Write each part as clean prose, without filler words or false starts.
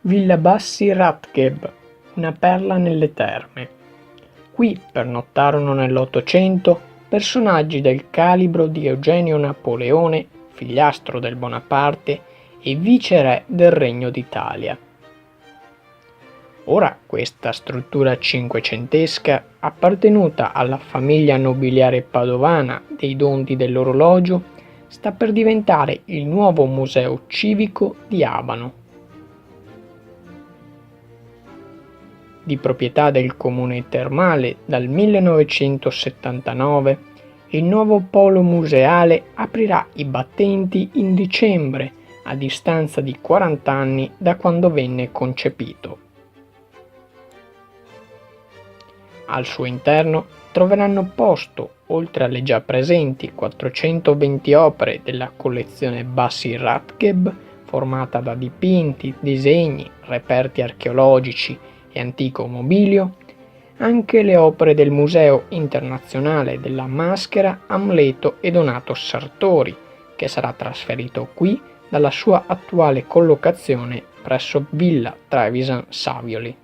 Villa Bassi Ratgeb, una perla nelle terme. Qui pernottarono nell'Ottocento personaggi del calibro di Eugenio Napoleone, figliastro del Bonaparte e viceré del Regno d'Italia. Ora questa struttura cinquecentesca, appartenuta alla famiglia nobiliare padovana dei Dondi dell'Orologio, sta per diventare il nuovo museo civico di Abano. Di proprietà del comune termale dal 1979, il nuovo polo museale aprirà i battenti in dicembre, a distanza di 40 anni da quando venne concepito. Al suo interno troveranno posto, oltre alle già presenti 420 opere della collezione Bassi Ratgeb, formata da dipinti, disegni, reperti archeologici e antico mobilio, anche le opere del Museo Internazionale della Maschera Amleto e Donato Sartori, che sarà trasferito qui dalla sua attuale collocazione presso Villa Trevisan Savioli.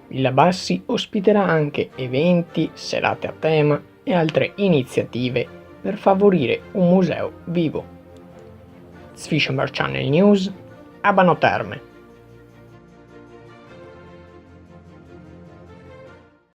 Villa Bassi ospiterà anche eventi, serate a tema e altre iniziative per favorire un museo vivo. Sfisciamer Channel News, Abano Terme.